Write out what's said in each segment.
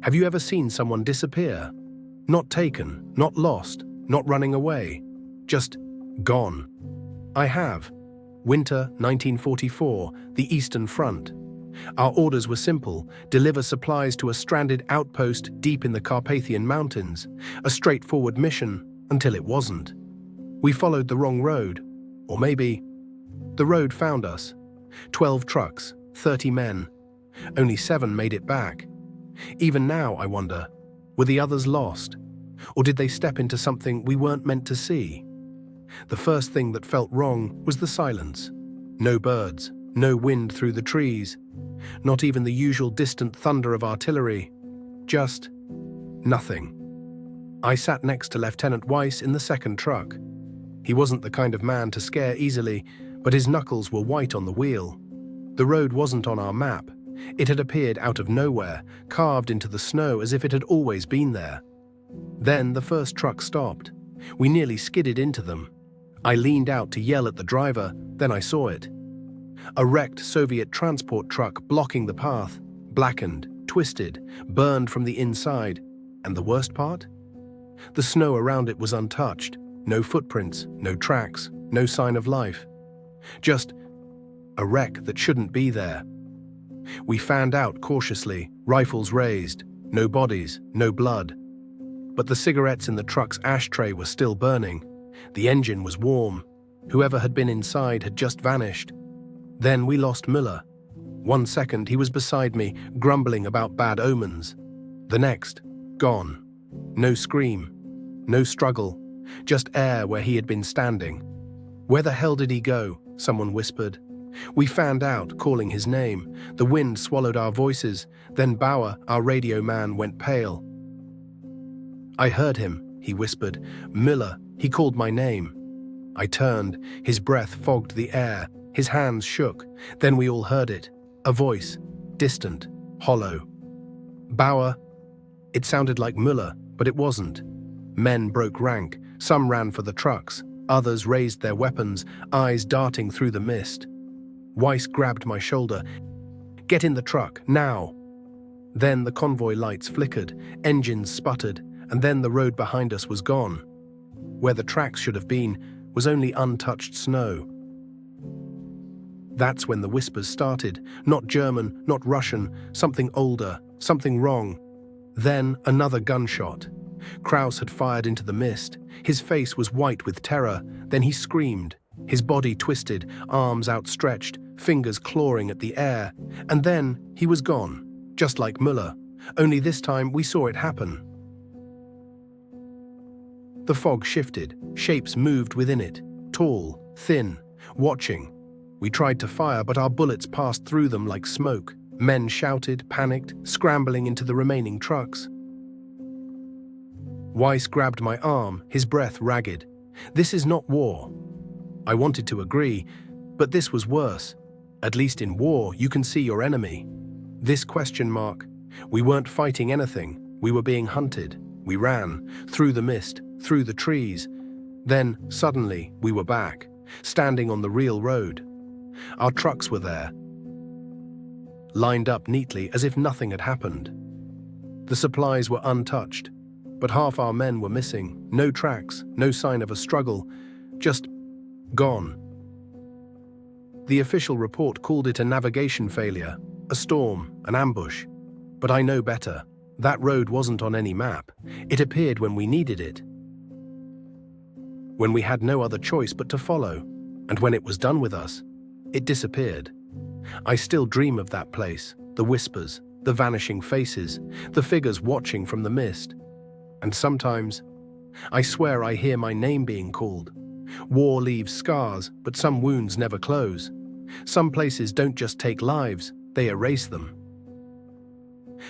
Have you ever seen someone disappear? Not taken, not lost, not running away, just gone. I have. Winter 1944, the Eastern Front. Our orders were simple: deliver supplies to a stranded outpost deep in the Carpathian Mountains, a straightforward mission until it wasn't. We followed the wrong road, or maybe the road found us. 12 trucks, 30 men. Only 7 made it back. Even now, I wonder, were the others lost? Or did they step into something we weren't meant to see? The first thing that felt wrong was the silence. No birds, no wind through the trees, not even the usual distant thunder of artillery. Just nothing. I sat next to Lieutenant Weiss in the second truck. He wasn't the kind of man to scare easily, but his knuckles were white on the wheel. The road wasn't on our map. It had appeared out of nowhere, carved into the snow as if it had always been there. Then the first truck stopped. We nearly skidded into them. I leaned out to yell at the driver, then I saw it. A wrecked Soviet transport truck blocking the path, blackened, twisted, burned from the inside. And the worst part? The snow around it was untouched. No footprints, no tracks, no sign of life. Just a wreck that shouldn't be there. We fanned out cautiously, rifles raised, no bodies, no blood. But the cigarettes in the truck's ashtray were still burning. The engine was warm. Whoever had been inside had just vanished. Then we lost Müller. 1 second he was beside me, grumbling about bad omens. The next, gone. No scream, no struggle, just air where he had been standing. Where the hell did he go? Someone whispered. We fanned out, calling his name. The wind swallowed our voices. Then Bauer, our radio man, went pale. I heard him, he whispered. Müller, he called my name. I turned. His breath fogged the air. His hands shook. Then we all heard it. A voice, distant, hollow. Bauer. It sounded like Müller, but it wasn't. Men broke rank. Some ran for the trucks. Others raised their weapons, eyes darting through the mist. Weiss grabbed my shoulder. Get in the truck, now! Then the convoy lights flickered, engines sputtered, and then the road behind us was gone. Where the tracks should have been was only untouched snow. That's when the whispers started. Not German, not Russian, something older, something wrong. Then another gunshot. Kraus had fired into the mist. His face was white with terror. Then he screamed. His body twisted, arms outstretched, fingers clawing at the air. And then he was gone, just like Müller. Only this time we saw it happen. The fog shifted. Shapes moved within it. Tall, thin, watching. We tried to fire, but our bullets passed through them like smoke. Men shouted, panicked, scrambling into the remaining trucks. Weiss grabbed my arm, his breath ragged. This is not war. I wanted to agree, but this was worse. At least in war, you can see your enemy. This question mark. We weren't fighting anything. We were being hunted. We ran, through the mist, through the trees. Then, suddenly, we were back, standing on the real road. Our trucks were there, lined up neatly as if nothing had happened. The supplies were untouched, but half our men were missing. No tracks, no sign of a struggle, just gone. The official report called it a navigation failure, a storm, an ambush. But I know better. That road wasn't on any map. It appeared when we needed it. When we had no other choice but to follow. And when it was done with us, it disappeared. I still dream of that place, the whispers, the vanishing faces, the figures watching from the mist. And sometimes, I swear I hear my name being called. War leaves scars, but some wounds never close. Some places don't just take lives, they erase them.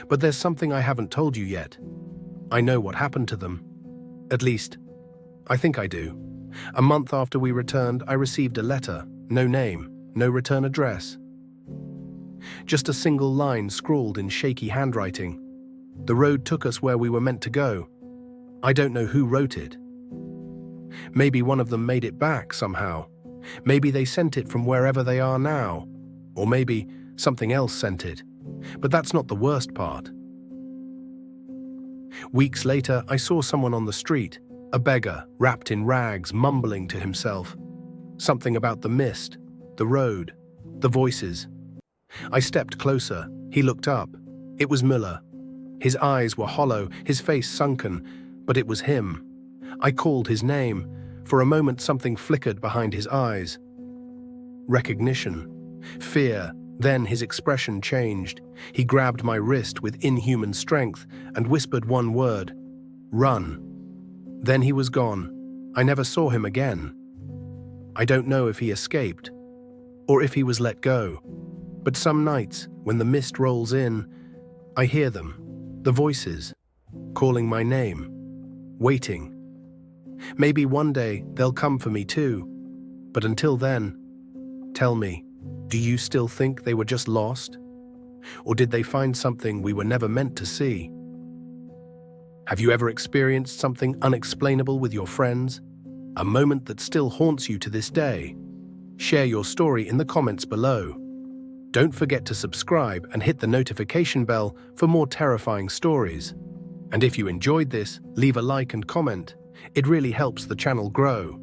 But there's something I haven't told you yet. I know what happened to them. At least, I think I do. A month after we returned, I received a letter. No name, no return address. Just a single line scrawled in shaky handwriting. The road took us where we were meant to go. I don't know who wrote it. Maybe one of them made it back somehow. Maybe they sent it from wherever they are now. Or maybe something else sent it. But that's not the worst part. Weeks later, I saw someone on the street, a beggar, wrapped in rags, mumbling to himself. Something about the mist, the road, the voices. I stepped closer. He looked up. It was Müller. His eyes were hollow, his face sunken, but it was him. I called his name. For a moment, something flickered behind his eyes. Recognition. Fear. Then his expression changed. He grabbed my wrist with inhuman strength and whispered one word: "Run." Then he was gone. I never saw him again. I don't know if he escaped or if he was let go. But some nights, when the mist rolls in, I hear them, the voices, calling my name, waiting. Maybe one day they'll come for me too. But until then, tell me, do you still think they were just lost? Or did they find something we were never meant to see? Have you ever experienced something unexplainable with your friends? A moment that still haunts you to this day? Share your story in the comments below. Don't forget to subscribe and hit the notification bell for more terrifying stories. And if you enjoyed this, leave a like and comment. It really helps the channel grow.